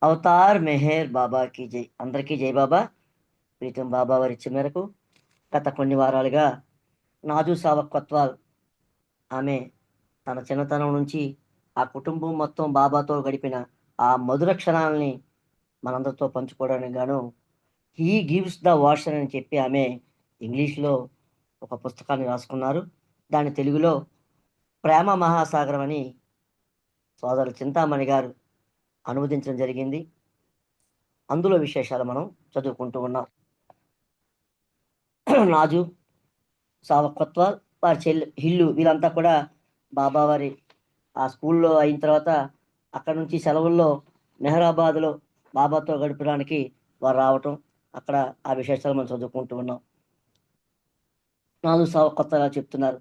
Avatar Meher బాబాకి జై. అందరికీ జై బాబా. ప్రీతం బాబా వారి ఇచ్చ మేరకు గత కొన్ని వారాలుగా నాజు సావక్ కొత్వాల్ ఆమె తన చిన్నతనం నుంచి ఆ కుటుంబం మొత్తం బాబాతో గడిపిన ఆ మధుర క్షణాలని మనందరితో పంచుకోవడానికి గాను హీ గివ్స్ ద వాషన్ అని చెప్పి ఆమె ఇంగ్లీష్లో ఒక పుస్తకాన్ని రాసుకున్నారు. దాని తెలుగులో ప్రేమ మహాసాగరం అని సోదరు చింతామణి గారు అనువదించడం జరిగింది. అందులో విశేషాలు మనం చదువుకుంటూ ఉన్నాం. నాజు సావకత్వ వారి చెల్లి హిల్లు వీళ్ళంతా కూడా బాబావారి ఆ స్కూల్లో అయిన తర్వాత అక్కడ నుంచి సెలవుల్లో మెహరాబాద్లో బాబాతో గడపడానికి వారు రావటం, అక్కడ ఆ విశేషాలు మనం చదువుకుంటూ ఉన్నాం. నాజు సావకత్వగా చెప్తున్నారు,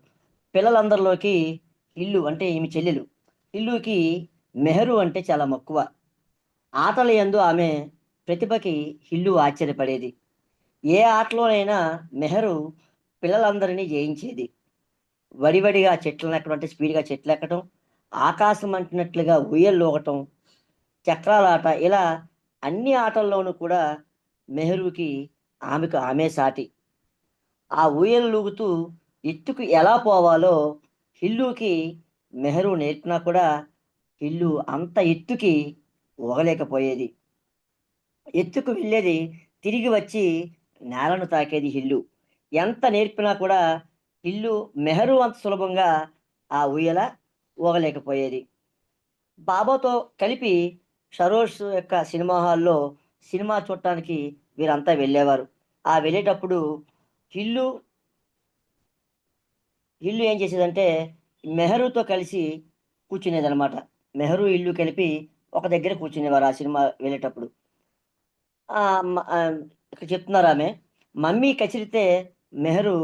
పిల్లలందరిలోకి హిల్లు అంటే ఈమె చెల్లెలు హిల్లుకి మెహరు అంటే చాలా మక్కువ. ఆటల యందు ఆమె ప్రతిభకి హిల్లు ఆశ్చర్యపడేది. ఏ ఆటలోనైనా మెహరు పిల్లలందరినీ జయించేది. వడివడిగా చెట్లు ఎక్కడం అంటే స్పీడ్‌గా చెట్లు ఎక్కటం, ఆకాశం అంటినట్లుగా ఊయలూగటం, చక్రాలాట ఇలా అన్ని ఆటల్లోనూ కూడా మెహరుకి ఆమెకు ఆమె సాటి. ఆ ఊయలలూగుతూ ఎత్తుకు ఎలా పోవాలో హిల్లుకి మెహరు నేర్పినా కూడా హిల్లు అంత ఎత్తుకి ఊగలేకపోయేది. ఎత్తుకు వెళ్ళేది తిరిగి వచ్చి నేలను తాకేది హిల్లు. ఎంత నేర్పినా కూడా హిల్లు మెహరు అంత సులభంగా ఆ ఊయల ఊగలేకపోయేది. బాబాతో కలిపి సరోజ్ యొక్క సినిమా హాల్‌లో సినిమా చూడటానికి వీరంతా వెళ్ళేవారు. ఆ వెళ్ళేటప్పుడు హిల్లు హిల్లు ఏం చేసేదంటే మెహరుతో కలిసి కూర్చునేదనమాట. మెహరు, హిల్లు కలిపి ఒక దగ్గర కూర్చునేవారు ఆ సినిమా వెళ్ళేటప్పుడు. ఇక్కడ చెప్తున్నారామె, మమ్మీ కసిరితే మెహరు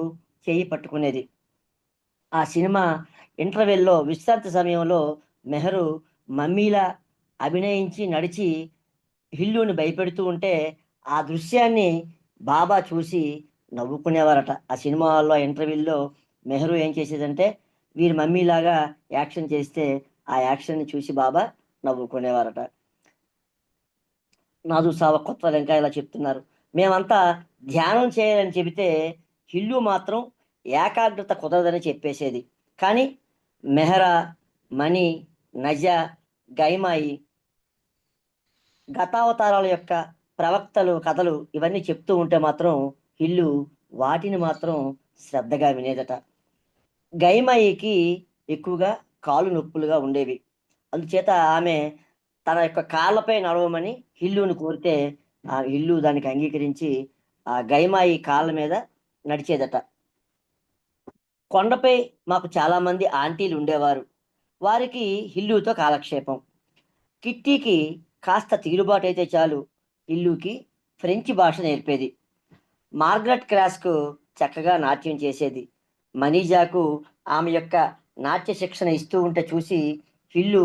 చెయ్యి పట్టుకునేది. ఆ సినిమా ఇంటర్వెల్‌లో విశ్రాంతి సమయంలో మెహరు మమ్మీలా అభినయించి నడిచి హిల్లుని భయపెడుతూ ఉంటే, ఆ దృశ్యాన్ని బాబా చూసి నవ్వుకునేవారట. ఆ సినిమా హాల్‌లో ఇంటర్వెల్‌లో మెహరు ఏం చేసేదంటే, వీరి మమ్మీలాగా యాక్షన్ చేస్తే, ఆ యాక్షన్‌ని చూసి బాబా నవ్వుకునేవారట. నాజు సావ కొత్వాల్ ఇంకా ఇలా చెప్తున్నారు, మేమంతా ధ్యానం చేయాలని చెబితే హిల్లు మాత్రం ఏకాగ్రత కుదరదని చెప్పేసేది. కానీ మెహరా, మణి, నజా, గైమాయి గతావతారాల యొక్క ప్రవక్తలు కథలు ఇవన్నీ చెప్తూ ఉంటే మాత్రం హిల్లు వాటిని మాత్రం శ్రద్ధగా వినేదట. గైమాయికి ఎక్కువగా కాళ్ళు నొప్పులుగా ఉండేవి. అందుచేత ఆమె తన యొక్క కాళ్ళపై నడవమని హిల్లుని కోరితే, ఆ హిల్లు దానికి అంగీకరించి ఆ గైమాయి కాళ్ళ మీద నడిచేదట. కొండపై మాకు చాలామంది ఆంటీలుండేవారు. వారికి హిల్లుతో కాలక్షేపం. కిట్టీకి కాస్త తీరుబాటైతే చాలు హిల్లుకి ఫ్రెంచ్ భాష నేర్పేది. మార్గరెట్ క్రాస్‌కు చక్కగా నాట్యం చేసేది. మనీజాకు ఆమె యొక్క నాట్య శిక్షణ ఇస్తూ ఉంటే చూసి హిల్లు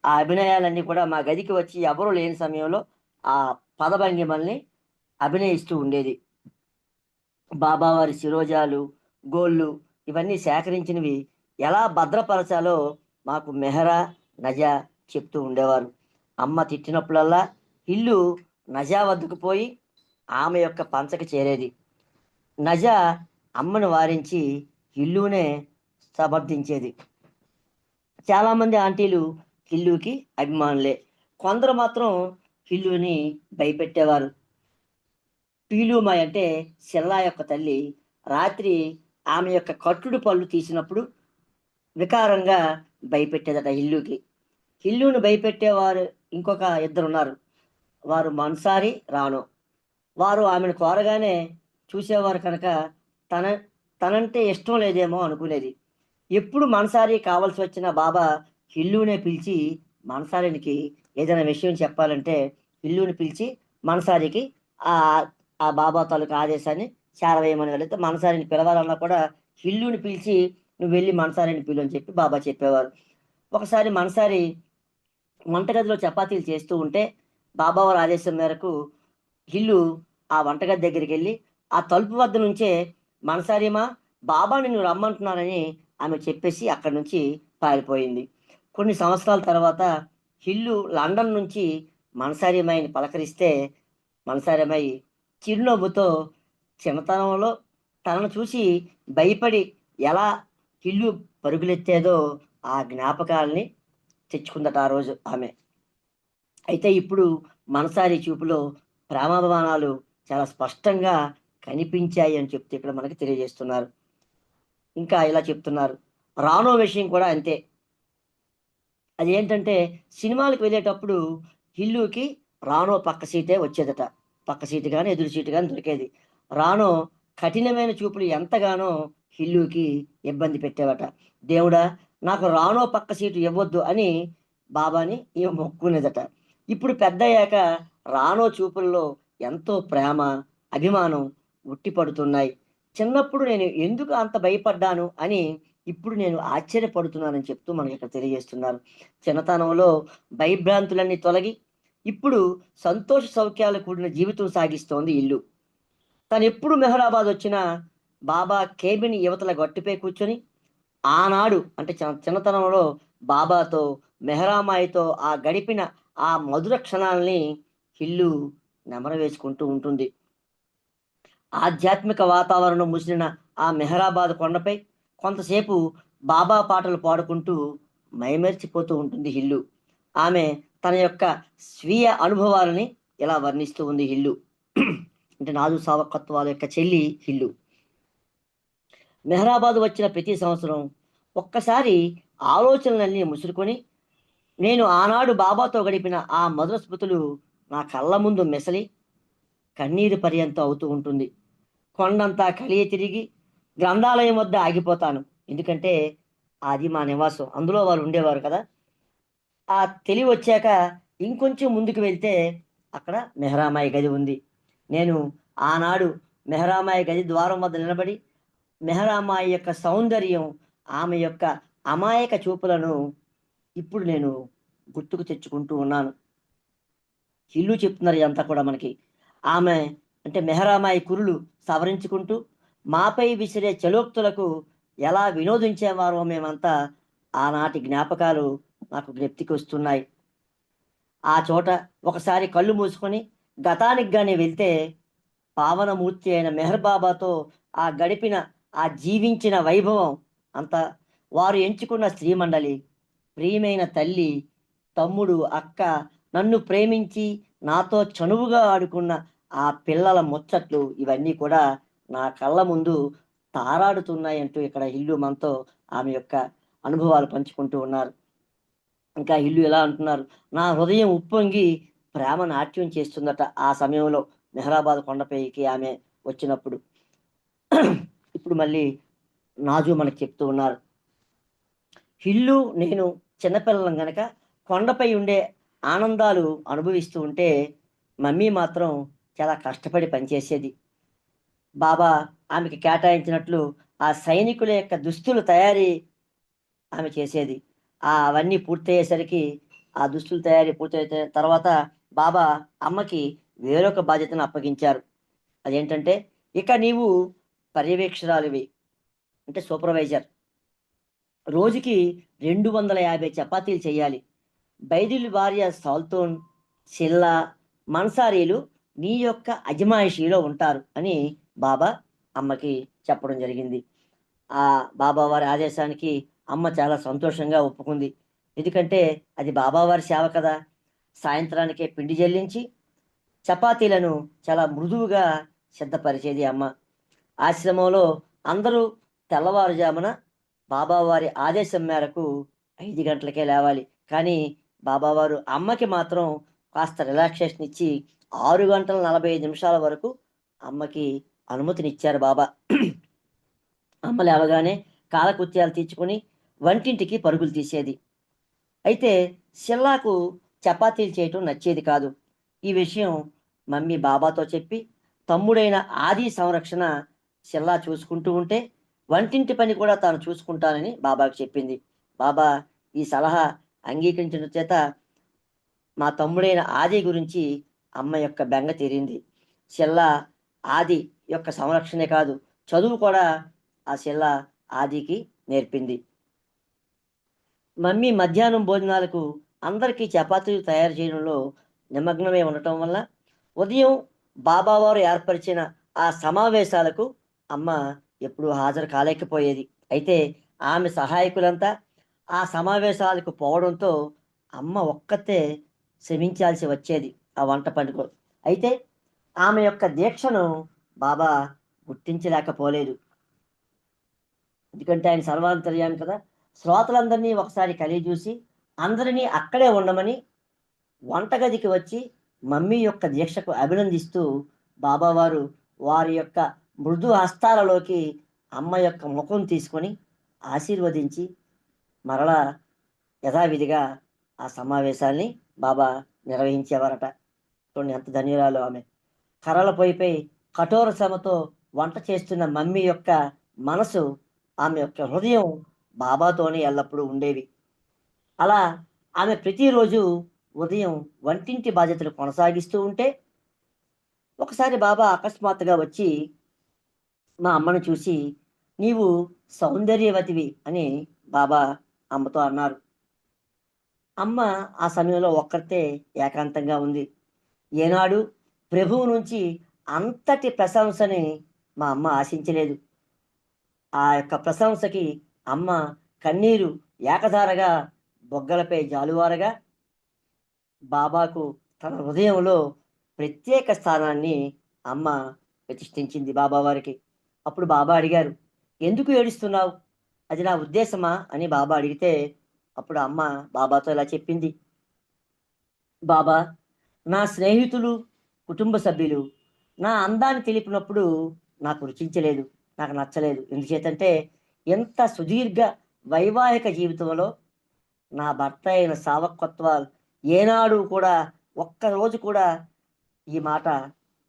ఆ అభినయాలన్నీ కూడా మా గదికి వచ్చి ఎవరు లేని సమయంలో ఆ పదభంగిమల్ని అభినయిస్తూ ఉండేది. బాబావారి శిరోజాలు, గోళ్ళు ఇవన్నీ సేకరించినవి ఎలా భద్రపరచాలో మాకు మెహరా, నజా చెప్తూ ఉండేవారు. అమ్మ తిట్టినప్పుడల్లా హిల్లు నజా వద్దకు పోయి ఆమె యొక్క పంచకి చేరేది. నజా అమ్మను వారించి హిల్లునే సమర్థించేది. చాలామంది ఆంటీలు హిల్లుకి అభిమానులే. కొందరు మాత్రం హిల్లుని భయపెట్టేవారు. పీలూమాయ్ అంటే సిల్లా యొక్క తల్లి రాత్రి ఆమె యొక్క కట్టుడు పళ్ళు తీసినప్పుడు వికారంగా భయపెట్టేదట హిల్లుకి. హిల్లుని భయపెట్టేవారు ఇంకొక ఇద్దరున్నారు. వారు మన్సారి, రానో. వారు ఆమెను కోరగానే చూసేవారు కనుక తన తనంటే ఇష్టం లేదేమో అనుకునేది. ఎప్పుడు మనసారి కావాల్సొచ్చిన బాబా హిల్లునే పిలిచి మనసారికి ఏదైనా విషయం చెప్పాలంటే హిల్లుని పిలిచి మనసారికి ఆహ్, ఆ బాబా తాలూకా ఆదేశాన్ని చేరవేయమని వెళితే మనసారిని పిలవాలన్నా కూడా హిల్లుని పిలిచి "నువ్వు వెళ్లి మనసారిని పిలు" అని చెప్పి బాబా చెప్పేవారు. ఒకసారి మనసారి వంటగదిలో చపాతీలు చేస్తూ ఉంటే బాబావారి ఆదేశం మేరకు హిల్లు ఆ వంటగది దగ్గరికెళ్ళి ఆ తలుపు వద్ద నుంచే "మనసారియమ్మా, బాబా నిన్ను రమ్మంటున్నారని" ఆమె చెప్పేసి అక్కడి నుంచి పారిపోయింది. కొన్ని సంవత్సరాల తర్వాత హిల్లు లండన్ నుంచి మనసారిమాయిని పలకరిస్తే మనసారిమాయి చిరునవ్వుతో చిన్నతనంలో తనను చూసి భయపడి ఎలా ఇల్లు పరుగులెత్తేదో ఆ జ్ఞాపకాల్ని తెచ్చుకుందట ఆ రోజు ఆమె. అయితే ఇప్పుడు మనసారి చూపులో ప్రేమాభిమానాలు చాలా స్పష్టంగా కనిపించాయి అని చెప్తే ఇక్కడ మనకి తెలియజేస్తున్నారు. ఇంకా ఇలా చెప్తున్నారు. రానో విషయం కూడా అంతే. అదేంటంటే సినిమాలకు వెళ్ళేటప్పుడు హిల్లుకి రానో పక్క సీటే వచ్చేదట. పక్క సీటు గాని, ఎదురు సీటు గాని దొరికేది. రానో కఠినమైన చూపులు ఎంతగానో హిల్లుకి ఇబ్బంది పెట్టేవట. దేవుడా! నాకు రానో పక్క సీటు ఇవ్వొద్దు అని బాబాని ఈమె మొక్కుకునేదట. ఇప్పుడు పెద్దయ్యాక రానో చూపుల్లో ఎంతో ప్రేమ, అభిమానం ఉట్టిపడుతున్నాయి. చిన్నప్పుడు నేను ఎందుకు అంత భయపడ్డాను అని ఇప్పుడు నేను ఆశ్చర్యపడుతున్నానని చెప్తూ మనకిక్కడ తెలియజేస్తున్నారు. చిన్నతనంలో భయభ్రాంతులన్నీ తొలగి, ఇప్పుడు సంతోష సౌఖ్యాలు కూడిన జీవితం సాగిస్తోంది ఇల్లు. తనెప్పుడు మెహరాబాదొచ్చినా బాబా కేబిన్ యువతల గట్టుపై కూర్చొని, ఆనాడు అంటే చిన్నతనంలో బాబాతో, మెహరామాయితో గడిపిన ఆ మధుర క్షణాల్ని ఇల్లు నెమరవేసుకుంటూ ఉంటుంది. ఆధ్యాత్మిక వాతావరణం ముసిరిన ఆ మెహరాబాద్ కొండపై కొంతసేపు బాబా పాటలు పాడుకుంటూ మైమరిచిపోతూ ఉంటుంది హిల్లు. ఆమె తన యొక్క స్వీయ అనుభవాలని ఇలా వర్ణిస్తూ ఉంది హిల్లు. అంటే నాజు సావకత్ వాళ్ళ యొక్క చెల్లి హిల్లు. మెహరాబాద్ వచ్చిన ప్రతి సంవత్సరం ఒక్కసారి ఆలోచనలన్నీ ముసురుకొని, నేను ఆనాడు బాబాతో గడిపిన ఆ మధుర స్మృతులు నా కళ్ళ ముందు మెసలి కన్నీరు పర్యంతం అవుతూ ఉంటుంది. కొండంతా కలియ తిరిగి గ్రంథాలయం వద్ద ఆగిపోతాను. ఎందుకంటే అది మా నివాసం. అందులో వాళ్ళు ఉండేవారు కదా! ఆ తెలివొచ్చాక ఇంకొంచెం ముందుకు వెళ్తే అక్కడ మెహరామాయి గది ఉంది. నేను ఆనాడు మెహరామాయి గది ద్వారం వద్ద నిలబడి, మెహరామాయి యొక్క సౌందర్యం, ఆమె యొక్క అమాయక చూపులను ఇప్పుడు నేను గుర్తుకు తెచ్చుకుంటూ ఉన్నాను. ఇల్లు చెప్తున్నారు ఇదంతా కూడా మనకి. ఆమె అంటే మెహరామాయి కురులు సవరించుకుంటూ, మాపై విసిరే చలోక్తులకు ఎలా వినోదించేవారో మేమంతా ఆనాటి జ్ఞాపకాలు నాకు జ్ఞప్తికొస్తున్నాయి. ఆ చోట ఒకసారి కళ్ళు మూసుకొని గతానికి గాని వెళ్తే, పావనమూర్తి అయిన మెహర్ బాబాతో గడిపిన జీవించిన వైభవం అంతా, వారు ఎంచుకున్న స్త్రీమండలి, ప్రియమైన తల్లి, తమ్ముడు, అక్క, నన్ను ప్రేమించి నాతో చనువుగా ఆడుకున్న ఆ పిల్లల ముచ్చట్లు ఇవన్నీ కూడా నా కళ్ళ ముందు తారాడుతున్నాయంటూ ఇక్కడ ఇల్లు మనతో ఆమె యొక్క అనుభవాలు పంచుకుంటూ ఉన్నారు. ఇంకా ఇల్లు ఎలా అంటున్నారు, నా హృదయం ఉప్పొంగి ప్రేమ నాట్యం చేస్తుందట ఆ సమయంలో మెహరాబాద్ కొండపైకి ఆమె వచ్చినప్పుడు. ఇప్పుడు మళ్ళీ నాజు మనకు చెప్తూ ఉన్నారు. ఇల్లు నేను చిన్నపిల్లలం గనక కొండపై ఉండే ఆనందాలు అనుభవిస్తూ ఉంటే, మమ్మీ మాత్రం చాలా కష్టపడి పనిచేసేది. బాబా ఆమెకి కేటాయించినట్లు ఆ సైనికుల యొక్క దుస్తులు తయారీ ఆమె చేసేది. అవన్నీ పూర్తయ్యేసరికి ఆ దుస్తుల తయారీ పూర్తయితే తర్వాత బాబా అమ్మకి వేరొక బాధ్యతను అప్పగించారు. అదేంటంటే, ఇక నీవు పర్యవేక్షకురాలివి. అంటే సూపర్వైజర్. రోజుకి 250 చపాతీలు చెయ్యాలి. బైదిల్ భార్య సాల్తోన్, సిల్లా, మన్సారీలు నీ యొక్క అజమాయిషీలో ఉంటారు అని బాబా అమ్మకి చెప్పడం జరిగింది. బాబా వారి ఆదేశానికి అమ్మ చాలా సంతోషంగా ఒప్పుకుంది. ఎందుకంటే అది బాబావారి సేవ కదా! సాయంత్రానికే పిండి జల్లించి చపాతీలను చాలా మృదువుగా సిద్ధపరిచేది అమ్మ. ఆశ్రమంలో అందరూ తెల్లవారుజామున బాబావారి ఆదేశం మేరకు 5 గంటలకే లేవాలి. కానీ బాబావారు అమ్మకి మాత్రం కాస్త రిలాక్సేషన్ ఇచ్చి 6 గంటల 45 నిమిషాల వరకు అమ్మకి అనుమతినిచ్చారు బాబా. అమ్మ లేవగానే కాలకృత్యాలు తీర్చుకొని వంటింటికి పరుగులు తీసేది. అయితే షిల్లాకు చపాతీలు చేయటం నచ్చేది కాదు. ఈ విషయం మమ్మీ బాబాతో చెప్పి, తమ్ముడైన ఆది సంరక్షణ షిల్లా చూసుకుంటూ ఉంటే, వంటింటి పని కూడా తాను చూసుకుంటానని బాబాకి చెప్పింది. బాబా ఈ సలహా అంగీకరించడం చేత మా తమ్ముడైన ఆది గురించి అమ్మ యొక్క బెంగ తీరింది. షిల్లా ఆది యొక్క సంరక్షణే కాదు, చదువు కూడా ఆ షిల్లా ఆదికి నేర్పింది. మమ్మీ మధ్యాహ్నం భోజనాలకు అందరికీ చపాతీలు తయారు చేయడంలో నిమగ్నమై ఉండటం వల్ల ఉదయం బాబావారు ఏర్పరిచిన ఆ సమావేశాలకు అమ్మ ఎప్పుడూ హాజరు కాలేకపోయేది. అయితే ఆమె సహాయకులంతా ఆ సమావేశాలకు పోవడంతో అమ్మ ఒక్కతే శ్రమించాల్సి వచ్చేది ఆ వంట పనిలో. అయితే ఆమె యొక్క దీక్షను బాబా గుర్తించలేకపోలేదు. ఎందుకంటే ఆయన సర్వాంతర్యామి కదా! శ్రోతలందరినీ ఒకసారి కలియజూసి అందరినీ అక్కడే ఉండమని వంటగదికి వచ్చి మమ్మీ యొక్క దీక్షకు అభినందిస్తూ బాబావారు వారి యొక్క మృదు హస్తాలలోకి అమ్మ యొక్క ముఖం తీసుకొని ఆశీర్వదించి మరలా యథావిధిగా ఆ సమావేశాల్ని బాబా నిర్వహించేవారట. చూడండి ఎంత ధన్యురాలో ఆమె. కర్రల పొయ్యిపై కఠోర శ్రమతో వంట చేస్తున్న మమ్మీ యొక్క మనసు, ఆమె యొక్క హృదయం బాబాతోనే ఎల్లప్పుడూ ఉండేవి. అలా ఆమె ప్రతిరోజు ఉదయం వంటింటి బాధ్యతలు కొనసాగిస్తూ ఉంటే ఒకసారి బాబా అకస్మాత్తుగా వచ్చి మా అమ్మను చూసి నీవు సౌందర్యవతివి అని బాబా అమ్మతో అన్నారు. అమ్మ ఆ సమయంలో ఒక్కతే ఏకాంతంగా ఉంది. ఏనాడు ప్రభువు నుంచి అంతటి ప్రశంసని మా అమ్మ ఆశించలేదు. ఆ యొక్క ప్రశంసకి అమ్మ కన్నీరు ఏకధారగా బొగ్గలపై జాలువారగా బాబాకు తన హృదయంలో ప్రత్యేక స్థానాన్ని అమ్మ ప్రతిష్ఠించింది బాబావారికి. అప్పుడు బాబా అడిగారు, ఎందుకు ఏడుస్తున్నావు? అది నా ఉద్దేశమా అని బాబా అడిగితే అప్పుడు అమ్మ బాబాతో ఇలా చెప్పింది, బాబా, నా స్నేహితులు, కుటుంబ సభ్యులు నా అందాన్ని తెలిపినప్పుడు నాకు రుచించలేదు, నాకు నచ్చలేదు. ఎందుచేతంటే ఎంత సుదీర్ఘ వైవాహిక జీవితంలో నా భర్త అయిన సావకత్వాలు ఏనాడు కూడా ఒక్కరోజు కూడా ఈ మాట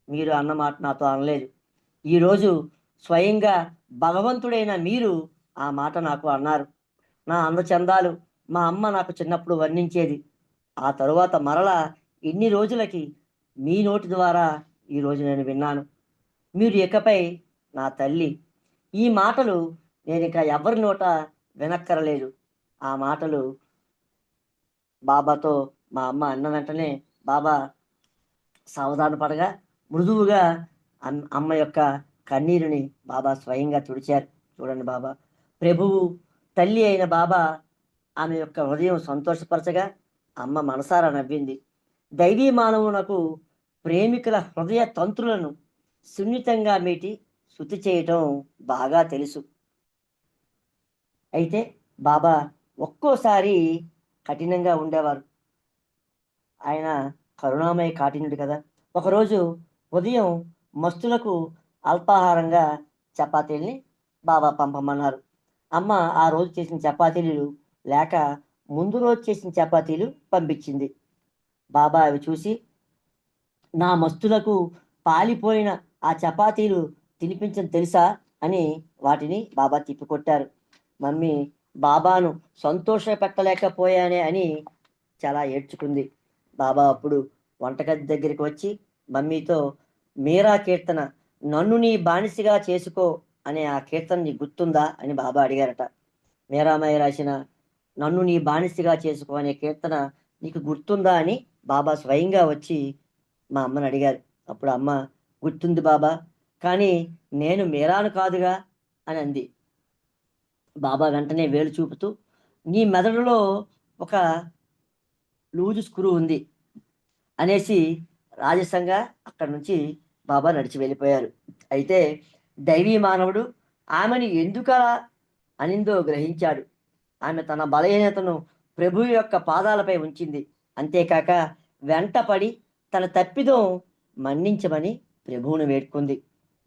మీరు అన్న మాట నాతో అనలేదు. ఈరోజు స్వయంగా భగవంతుడైన మీరు ఆ మాట నాకు అన్నారు. నా అందచందాలు మా అమ్మ నాకు చిన్నప్పుడు వర్ణించేది. ఆ తరువాత మరలా ఇన్ని రోజులకి మీ నోటి ద్వారా ఈరోజు నేను విన్నాను. మీరు ఇకపై నా తల్లి. ఈ మాటలు నేనిక ఎవరి నోట వినక్కరలేదు. ఆ మాటలు బాబాతో మా అమ్మ అన్న వెంటనే బాబా సావధాన పడగా మృదువుగా అమ్మ యొక్క కన్నీరుని బాబా స్వయంగా తుడిచారు. చూడండి బాబా, ప్రభువు తల్లి అయిన బాబా ఆమె యొక్క హృదయం సంతోషపరచగా అమ్మ మనసారా నవ్వింది. దైవీ మానవునకు ప్రేమికుల హృదయ తంత్రులను సున్నితంగా మీటి శుద్ధి చేయటం బాగా తెలుసు. అయితే బాబా ఒక్కోసారి కఠినంగా ఉండేవారు. ఆయన కరుణామయ కాఠిన్యుడు కదా. ఒకరోజు ఉదయం మస్తులకు అల్పాహారంగా చపాతీల్ని బాబా పంపమన్నారు. అమ్మ ఆ రోజు చేసిన చపాతీలు లేక ముందు రోజు చేసిన చపాతీలు పంపించింది. బాబా అవి చూసి నా మస్తులకు పాలిపోయిన ఆ చపాతీలు తినిపించని తెలుసా అని వాటిని బాబా తిప్పికొట్టారు. మమ్మీ బాబాను సంతోష పెట్టలేకపోయానే అని చాలా ఏడ్చుకుంది. బాబా అప్పుడు వంటగది దగ్గరికి వచ్చి మమ్మీతో మీరా కీర్తన నన్ను నీ బానిసగా చేసుకో అనే ఆ కీర్తన నీకు గుర్తుందా అని బాబా అడిగారట. మీరామయ్య రాసిన నన్ను నీ బానిసగా చేసుకో అనే కీర్తన నీకు గుర్తుందా అని బాబా స్వయంగా వచ్చి మా అమ్మని అడిగారు. అప్పుడు అమ్మ గుర్తుంది బాబా, కానీ నేను మీరాను కాదుగా అని అంది. బాబా వెంటనే వేలు చూపుతూ నీ మెదడులో ఒక లూజు స్క్రూ ఉంది అనేసి రాజసంగా అక్కడి నుంచి బాబా నడిచి వెళ్ళిపోయారు. అయితే దైవీ మానవుడు ఆమెను ఎందుకలా అనిందో గ్రహించాడు. ఆమె తన బలహీనతను ప్రభువు యొక్క పాదాలపై ఉంచింది. అంతేకాక వెంటపడి తన తప్పిదం మన్నించమని ప్రభువును వేడుకుంది.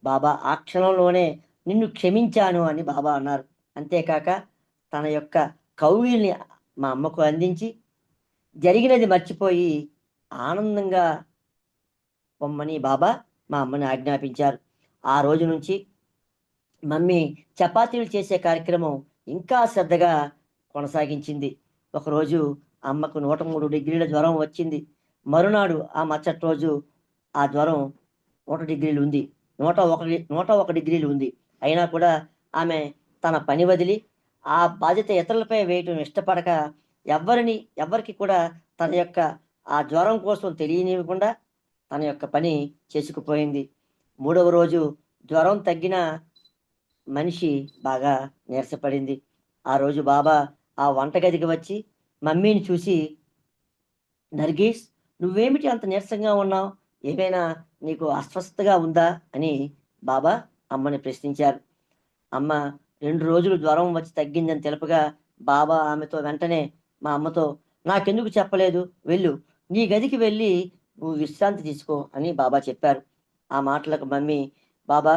బాబా ఆ క్షణంలోనే నిన్ను క్షమించాను అని బాబా అన్నారు. అంతేకాక తన యొక్క కౌగిల్ని మా అమ్మకు అందించి జరిగినది మర్చిపోయి ఆనందంగా పొమ్మని బాబా మా అమ్మని ఆజ్ఞాపించారు. ఆ రోజు నుంచి మమ్మీ చపాతీలు చేసే కార్యక్రమం ఇంకా శ్రద్ధగా కొనసాగించింది. ఒకరోజు అమ్మకు 103 డిగ్రీల జ్వరం వచ్చింది. మరునాడు ఆ మరుసటి రోజు ఆ జ్వరం 100 డిగ్రీలు ఉంది. 101 డిగ్రీలు ఉంది. అయినా కూడా ఆమె తన పని వదిలి ఆ బాధ్యత ఇతరులపై వేయటం ఇష్టపడక ఎవ్వరికి కూడా తన యొక్క ఆ జ్వరం కోసం తెలియనివ్వకుండా తన యొక్క పని చేసుకుపోయింది. మూడవ రోజు జ్వరం తగ్గిన మనిషి బాగా నీరసపడింది. ఆ రోజు బాబా ఆ వంటగదికి వచ్చి మమ్మీని చూసి, "నర్గీస్, నువ్వేమిటి అంత నీరసంగా ఉన్నావు? ఏమైనా నీకు అస్వస్థతగా ఉందా?" అని బాబా అమ్మని ప్రశ్నించారు. అమ్మ 2 రోజులు జ్వరం వచ్చి తగ్గిందని తెలుపగా, బాబా ఆమెతో వెంటనే మా అమ్మతో, "నాకెందుకు చెప్పలేదు? వెళ్ళు. నీ గదికి వెళ్ళి నువ్వు విశ్రాంతి తీసుకో" అని బాబా చెప్పారు. ఆ మాటలకు మమ్మీ, "బాబా,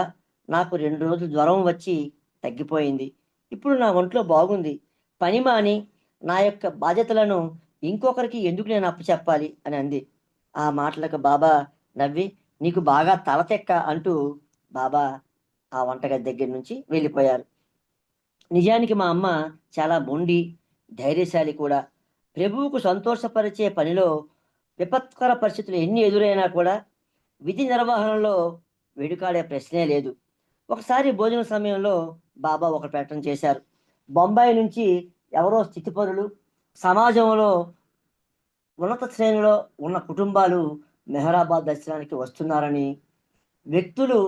నాకు 2 రోజులు జ్వరం వచ్చి తగ్గిపోయింది. ఇప్పుడు నా ఒంట్లో బాగుంది. పని మాని నా యొక్క బాధ్యతలను ఇంకొకరికి ఎందుకు నేను అప్పచెప్పాలి" అని అంది. ఆ మాటలకు బాబా నవ్వి, "నీకు బాగా తలతెక్క" అంటూ బాబా ఆ వంటగది దగ్గర నుంచి వెళ్ళిపోయారు. నిజానికి మా అమ్మ చాలా మొండి, ధైర్యశాలి కూడా. ప్రభువుకు సంతోషపరిచే పనిలో విపత్కర పరిస్థితులు ఎన్ని ఎదురైనా కూడా విధి నిర్వహణలో వెనుకాడే ప్రశ్నే లేదు. ఒకసారి భోజన సమయంలో బాబా ఒక ప్రకటన చేశారు. బొంబాయి నుంచి ఎవరో స్థితిపరులు, సమాజంలో ఉన్నత శ్రేణిలో ఉన్న కుటుంబాలు మెహరాబాద్ దర్శనానికి వస్తున్నారని, వ్యక్తులు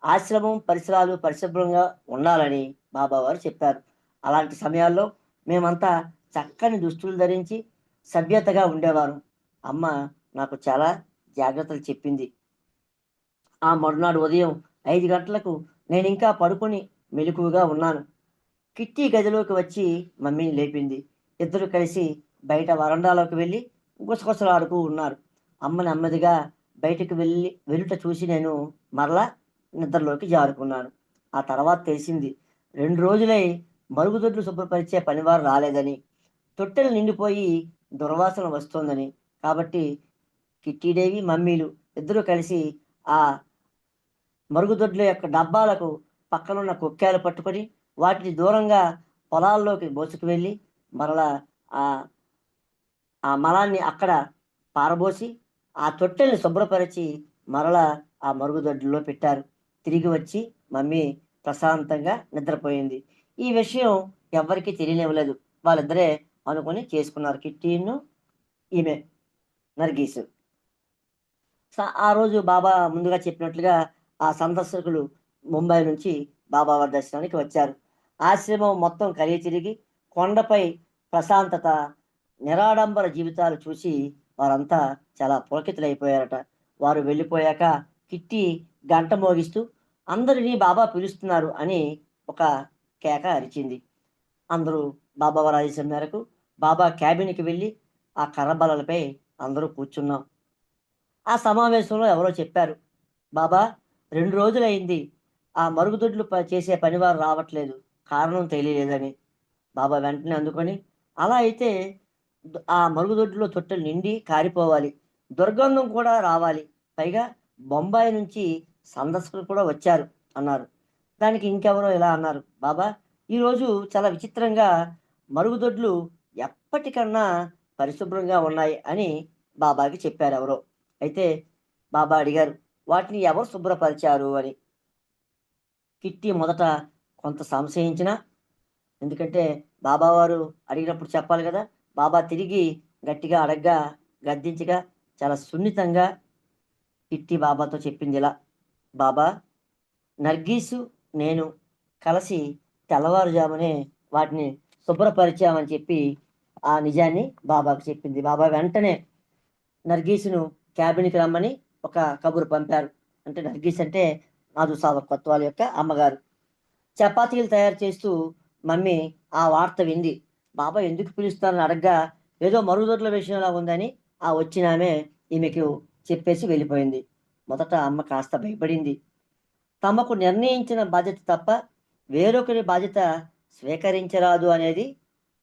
ఆశ్రమం పరిసరాలు పరిశుభ్రంగా ఉండాలని బాబావారు చెప్పారు. అలాంటి సమయాల్లో మేమంతా చక్కని దుస్తులు ధరించి సభ్యతగా ఉండేవారు. అమ్మ నాకు చాలా జాగ్రత్తలు చెప్పింది. ఆ మరునాడు ఉదయం 5 గంటలకు నేనింకా పడుకొని మెలకువగా ఉన్నాను. కిట్టీ గదిలోకి వచ్చి మమ్మీని లేపింది. ఇద్దరు కలిసి బయట వరండాలోకి వెళ్ళి గుసగుసలాడుతూ ఉన్నారు. అమ్మ నెమ్మదిగా బయటకు వెళ్ళుట చూసి నేను మరలా నిద్రలోకి జారుకున్నాను. ఆ తర్వాత తెలిసింది, 2 రోజులై మరుగుదొడ్లు శుభ్రపరిచే పనివారు రాలేదని, తొట్టెలు నిండిపోయి దుర్వాసన వస్తోందని. కాబట్టి కిట్టీదేవి, మమ్మీలు ఇద్దరూ కలిసి ఆ మరుగుదొడ్ల యొక్క డబ్బాలకు పక్కనున్న కుక్కాలు పట్టుకొని వాటిని దూరంగా పొలాల్లోకి మోసుకు వెళ్ళి మరలా ఆ ఆ మలాన్ని అక్కడ పారబోసి ఆ తొట్టెల్ని శుభ్రపరిచి మరలా ఆ మరుగుదొడ్లలో పెట్టారు. తిరిగి వచ్చి మమ్మీ ప్రశాంతంగా నిద్రపోయింది. ఈ విషయం ఎవ్వరికీ తెలియనివ్వలేదు. వాళ్ళిద్దరే అనుకొని చేసుకున్నారు. కిట్టీను, ఈమె నర్గీసు. ఆ రోజు బాబా ముందుగా చెప్పినట్లుగా ఆ సందర్శకులు ముంబై నుంచి బాబావారి దర్శనానికి వచ్చారు. ఆశ్రమం మొత్తం కలిగి తిరిగి కొండపై ప్రశాంతత, నిరాడంబర జీవితాలు చూసి వారంతా చాలా పులకితులైపోయారట. వారు వెళ్ళిపోయాక కిట్టి గంట మోగిస్తూ అందరినీ బాబా పిలుస్తున్నారు అని ఒక కేక అరిచింది. అందరూ బాబావారి ఆదేశం మేరకు బాబా క్యాబిన్‌కి వెళ్ళి ఆ కర్రబల్లలపై అందరూ కూర్చున్నాం. ఆ సమావేశంలో ఎవరో చెప్పారు, "బాబా, 2 రోజులయింది. ఆ మరుగుదొడ్లు చేసే పనివారు రావట్లేదు. కారణం తెలియలేదని." బాబా వెంటనే అందుకొని, "అలా అయితే ఆ మరుగుదొడ్డిలో తొట్టెలు నిండి కారిపోవాలి. దుర్గంధం కూడా రావాలి. పైగా బొంబాయి నుంచి సందర్శకులు కూడా వచ్చారు" అన్నారు. దానికి ఇంకెవరో ఇలా అన్నారు, "బాబా, ఈరోజు చాలా విచిత్రంగా మరుగుదొడ్లు ఎప్పటికన్నా పరిశుభ్రంగా ఉన్నాయి" అని బాబాకి చెప్పారెవరో. అయితే బాబా అడిగారు, "వాటిని ఎవరు శుభ్రపరిచారు" అని. కిట్టి మొదట కొంత సంశయించినా, ఎందుకంటే బాబావారు అడిగినప్పుడు చెప్పాలి గదా! బాబా తిరిగి గట్టిగా అడగ్గా, గద్దించగా చాలా సున్నితంగా కిట్టి బాబాతో చెప్పిందిలా, "బాబా, నర్గీసు, నేను కలిసి తెల్లవారుజామునే వాటిని శుభ్రపరిచామని" చెప్పి ఆ నిజాన్ని బాబాకు చెప్పింది. బాబా వెంటనే నర్గీసును క్యాబిన్‌కి రమ్మని ఒక కబురు పంపారు. అంటే నర్గీస్ అంటే నాజూసాబా కొత్వాల్ యొక్క అమ్మగారు. చపాతీలు తయారు చేస్తూ మమ్మీ ఆ వార్త వింది. బాబా ఎందుకు పిలుస్తారని అడగ్గా, ఏదో మరుగుదొడ్ల విషయంలా ఉందని ఆ వచ్చినామె ఈమెకు చెప్పేసి వెళ్ళిపోయింది. మొదట అమ్మ కాస్త భయపడింది. తమకు నిర్ణయించిన బాధ్యత తప్ప వేరొకరి బాధ్యత స్వీకరించరాదు అనేది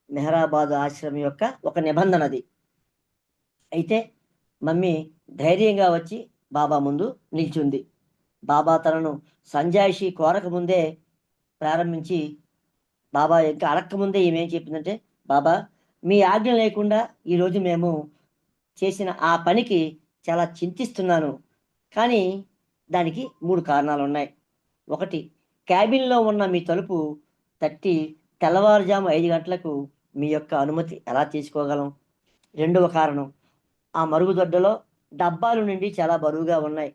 మెహరాబాద్ ఆశ్రమం యొక్క ఒక నిబంధనది. అయితే మమ్మీ ధైర్యంగా వచ్చి బాబా ముందు నిల్చుంది. బాబా తనను సంజాయిషీ కోరకముందే ప్రారంభించి, బాబా ఇంకా అడక్కముందే ఈమెం చెప్పిందంటే, "బాబా, మీ ఆజ్ఞ లేకుండా ఈరోజు మేము చేసిన ఆ పనికి చాలా చింతిస్తున్నాను. కానీ దానికి 3 కారణాలున్నాయి. ఒకటి, క్యాబిన్‌లో ఉన్న మీ తలుపు తట్టి తెల్లవారుజాము 5 గంటలకు మీ యొక్క అనుమతి ఎలా తీసుకోగలం? రెండవ కారణం, ఆ మరుగుదొడ్డలో డబ్బాలు నిండి చాలా బరువుగా ఉన్నాయి.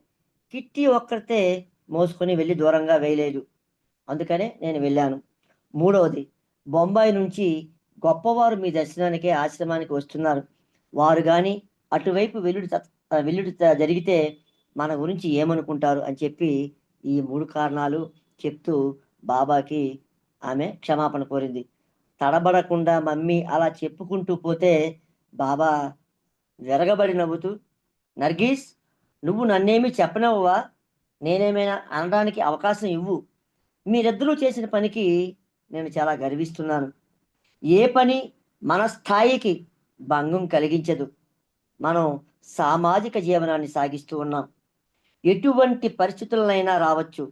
కిట్టి ఒక్కరితే మోసుకొని వెళ్ళి దూరంగా వేయలేదు. అందుకనే నేను వెళ్ళాను. మూడవది, బొంబాయి నుంచి గొప్పవారు మీ దర్శనానికి ఆశ్రమానికి వస్తున్నారు. వారు గాని అటువైపు జరిగితే మన గురించి ఏమనుకుంటారు అని చెప్పి ఈ 3 కారణాలు చెప్తూ బాబాకి ఆమె క్షమాపణ కోరింది. తడబడకుండా మమ్మీ అలా చెప్పుకుంటూ పోతే బాబా విరగబడి నవ్వుతూ, "నర్గీస్, నువ్వు నన్నేమి చెప్పనివ్వవా? నేనేమైనా అనడానికి అవకాశం ఇవ్వు. మీరిద్దరూ చేసిన పనికి నేను చాలా గర్విస్తున్నాను. ఏ పని మన స్థాయికి భంగం కలిగించదు. మనం సామాజిక జీవనాన్ని సాగిస్తూ ఉన్నాం. ఎటువంటి పరిస్థితులనైనా రావచ్చు.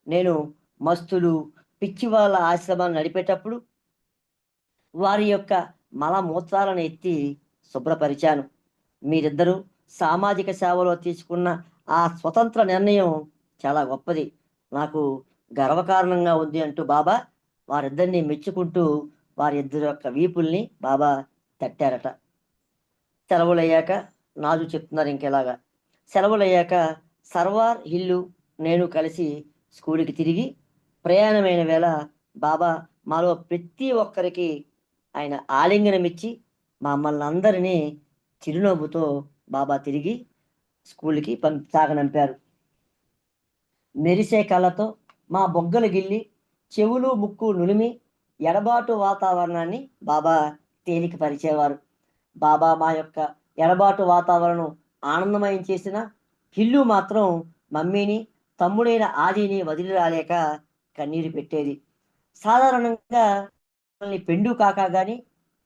నేను మస్తులు, పిచ్చి వాళ్ళ ఆశ్రమాలు నడిపేటప్పుడు వారి యొక్క మలమూత్రాలను ఎత్తి శుభ్రపరిచాను. మీరిద్దరూ సామాజిక సేవలో తీసుకున్న ఆ స్వతంత్ర నిర్ణయం చాలా గొప్పది. నాకు గర్వకారణంగా ఉంది" అంటూ బాబా వారిద్దరిని మెచ్చుకుంటూ వారిద్దరి యొక్క వీపుల్ని బాబా తట్టారట. సెలవులయ్యాక నాజు చెప్తున్నారు ఇంకెలాగా. సెలవులయ్యాక సర్వార్, హిల్లు, నేను కలిసి స్కూలుకి తిరిగి ప్రయాణమైన వేళ బాబా మాలో ప్రతి ఒక్కరికి ఆయన ఆలింగనమిచ్చి మమ్మల్ని అందరినీ చిరునవ్వుతో బాబా తిరిగి స్కూలుకి సాగనంపారు. మెరిసే కళ్ళతో మా బొగ్గలు గిల్లి, చెవులు, ముక్కు నులిమి ఎడబాటు వాతావరణాన్ని బాబా తేలికపరిచేవారు. బాబా మా యొక్క ఎడబాటు వాతావరణం ఆనందమయం చేసిన హిల్లు మాత్రం మమ్మీని, తమ్ముడైన ఆదిని వదిలి రాలేక కన్నీరు పెట్టేది. సాధారణంగా మనల్ని పెండు కాకా గాని,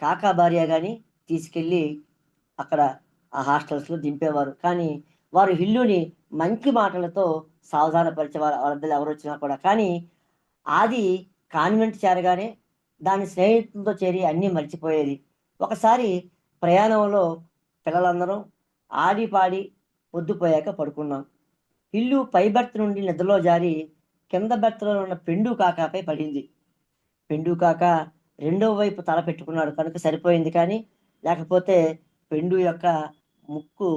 కాకా భార్య గాని తీసుకెళ్ళి అక్కడ ఆ హాస్టల్స్‌లో దింపేవారు. కానీ వారు హిల్లుని మంచి మాటలతో సావధానపరిచేవారు. వాళ్ళిద్దరు ఎవరొచ్చినా కూడా. కానీ ఆది కాన్వెంట్ చేరగానే దాని స్నేహితులతో చేరి అన్నీ మర్చిపోయేది. ఒకసారి ప్రయాణంలో పిల్లలందరం ఆడి పాడి పొద్దుపోయాక పడుకున్నాం. ఇల్లు పై బెర్త్ నుండి నిద్రలో జారి కింద బెర్త్‌లో ఉన్న పెండు కాకాపై పడింది. పెండు కాక రెండో వైపు తల పెట్టుకున్నాడు కనుక సరిపోయింది. కానీ లేకపోతే పెండు యొక్క ముక్కు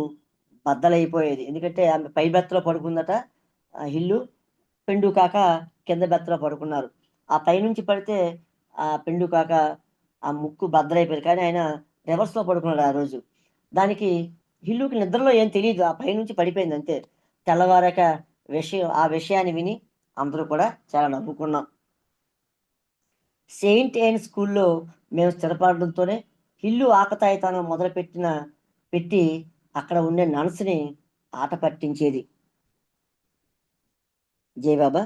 బద్దలైపోయేది. ఎందుకంటే ఆమె పై బెర్త్‌లో పడుకుందట. హిల్లు, పెండు కాక కింద బెర్త్‌లో పడుకున్నారు. ఆ పైనుంచి పడితే పెండు కాక ఆ ముక్కు బద్దలైపోయేది. కానీ ఆయన రివర్స్‌లో పడుకున్నాడు ఆ రోజు. దానికి హిల్లుకి నిద్రలో ఏం తెలీదు. ఆ పైనుంచి పడిపోయింది అంతే. తెల్లవారాక ఆ విషయాన్ని విని అందరూ కూడా చాలా నవ్వుకున్నాం. సెయింట్ యాన్ స్కూల్‌లో మేము స్థిరపడడంతోనే హిల్లు ఆకతాయితనం పెట్టి అక్కడ ఉండే నర్స్‌ని ఆట పట్టించేది. జై బాబా.